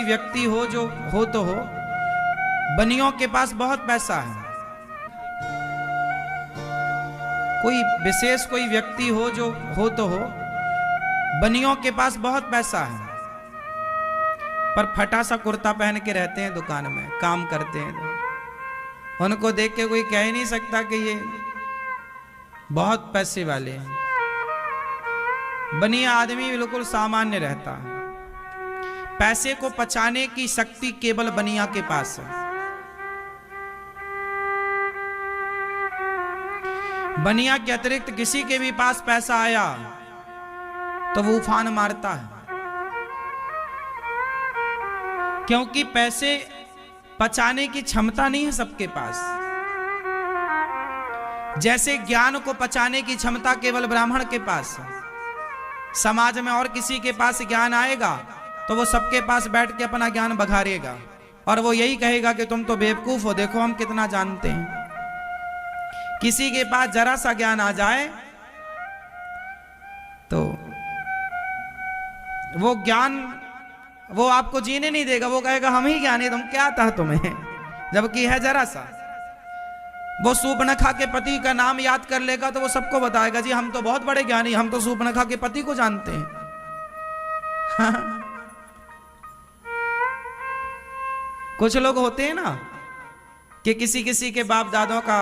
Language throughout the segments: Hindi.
कोई व्यक्ति हो जो हो तो हो, बनियों के पास बहुत पैसा है। कोई विशेष कोई व्यक्ति हो जो हो तो हो, बनियों के पास बहुत पैसा है, पर फटा सा कुर्ता पहन के रहते हैं, दुकान में काम करते हैं। उनको देख के कोई कह ही नहीं सकता कि ये बहुत पैसे वाले हैं। बनिया आदमी बिल्कुल सामान्य रहता है। पैसे को पचाने की शक्ति केवल बनिया के पास है। बनिया के अतिरिक्त किसी के भी पास पैसा आया तो वो उफान मारता है, क्योंकि पैसे पचाने की क्षमता नहीं है सबके पास। जैसे ज्ञान को पचाने की क्षमता केवल ब्राह्मण के पास है। समाज में और किसी के पास ज्ञान आएगा तो वो सबके पास बैठ के अपना ज्ञान बघारेगा और वो यही कहेगा कि तुम तो बेवकूफ हो, देखो हम कितना जानते हैं। किसी के पास जरा सा ज्ञान आ जाए तो वो ज्ञान वो आपको जीने नहीं देगा, वो कहेगा हम ही ज्ञानी, तुम क्या था तुम्हें, जबकि है जरा सा। वो सूर्पनखा के पति का नाम याद कर लेगा तो वो सबको बताएगा, जी हम तो बहुत बड़े ज्ञानी, हम तो सूर्पनखा के पति को जानते हैं। कुछ लोग होते हैं ना कि किसी किसी के बाप दादों का,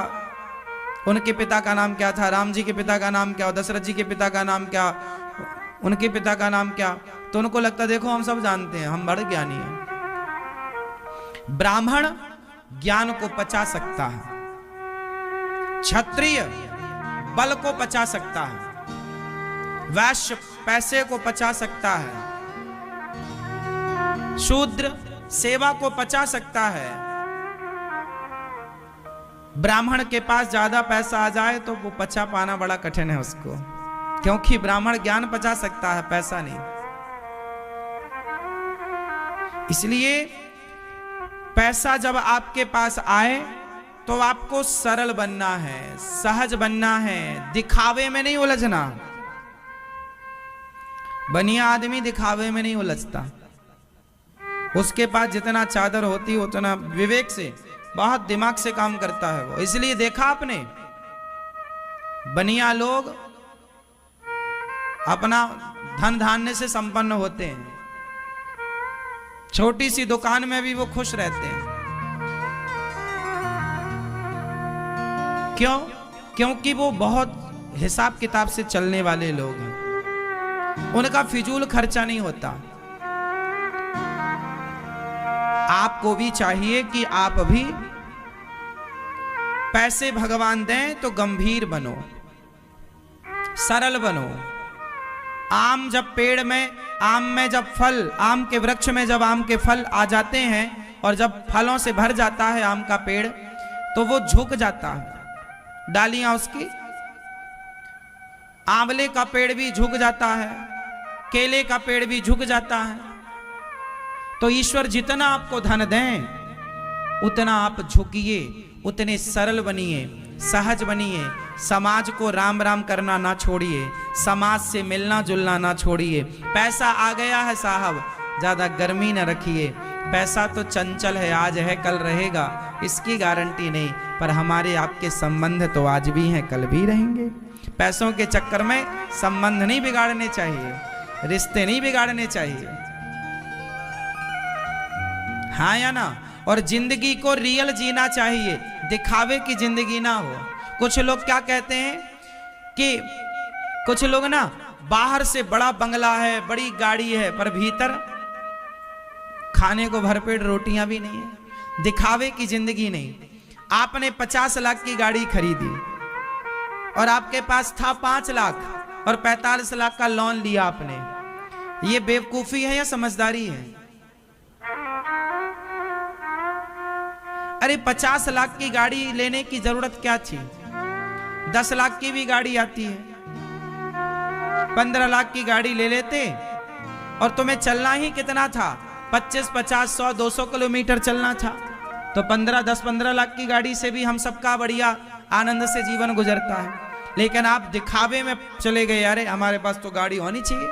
उनके पिता का नाम क्या था, राम जी के पिता का नाम क्या, दशरथ जी के पिता का नाम क्या, उनके पिता का नाम क्या, तो उनको लगता देखो हम सब जानते हैं, हम बड़े ज्ञानी हैं। ब्राह्मण ज्ञान को पचा सकता है, क्षत्रिय बल को पचा सकता है, वैश्य पैसे को पचा सकता है, शूद्र सेवा को पचा सकता है। ब्राह्मण के पास ज्यादा पैसा आ जाए तो वो पचा पाना बड़ा कठिन है उसको, क्योंकि ब्राह्मण ज्ञान पचा सकता है, पैसा नहीं। इसलिए पैसा जब आपके पास आए तो आपको सरल बनना है, सहज बनना है, दिखावे में नहीं उलझना। बनिया आदमी दिखावे में नहीं उलझता। उसके पास जितना चादर होती उतना विवेक से, बहुत दिमाग से काम करता है वो। इसलिए देखा आपने बनिया लोग अपना धन धान्य से संपन्न होते हैं, छोटी सी दुकान में भी वो खुश रहते हैं। क्यों? क्योंकि वो बहुत हिसाब किताब से चलने वाले लोग हैं, उनका फिजूल खर्चा नहीं होता। आपको भी चाहिए कि आप भी पैसे भगवान दें तो गंभीर बनो, सरल बनो। आम जब पेड़ में, आम में जब फल, आम के वृक्ष में जब आम के फल आ जाते हैं और जब फलों से भर जाता है आम का पेड़, तो वो झुक जाता है, डालियां उसकी। आंवले का पेड़ भी झुक जाता है, केले का पेड़ भी झुक जाता है। तो ईश्वर जितना आपको धन दें उतना आप झुकिए, उतने सरल बनिए, सहज बनिए। समाज को राम राम करना ना छोड़िए, समाज से मिलना जुलना ना छोड़िए। पैसा आ गया है साहब, ज्यादा गर्मी न रखिए। पैसा तो चंचल है, आज है कल रहेगा, इसकी गारंटी नहीं, पर हमारे आपके संबंध तो आज भी हैं कल भी रहेंगे। पैसों के चक्कर में संबंध नहीं बिगाड़ने चाहिए, रिश्ते नहीं बिगाड़ने चाहिए, हाँ या ना। और जिंदगी को रियल जीना चाहिए, दिखावे की जिंदगी ना हो। कुछ लोग क्या कहते हैं कि कुछ लोग ना बाहर से बड़ा बंगला है, बड़ी गाड़ी है, पर भीतर खाने को भरपेट रोटियां भी नहीं है। दिखावे की जिंदगी नहीं। आपने 50 लाख की गाड़ी खरीदी और आपके पास था 5 लाख और 45 लाख का लोन लिया आपने, ये बेवकूफी है या समझदारी है? अरे 50 लाख की गाड़ी लेने की जरूरत क्या थी? 10 लाख की भी गाड़ी आती है, 15 लाख की गाड़ी ले लेते। और तुम्हें चलना ही कितना था? 25, 50, 100, 200 किलोमीटर चलना था। तो 15 लाख की गाड़ी से भी हम सबका बढ़िया आनंद से जीवन गुजरता है। लेकिन आप दिखावे में चले गए, अरे हमारे पास तो गाड़ी होनी चाहिए,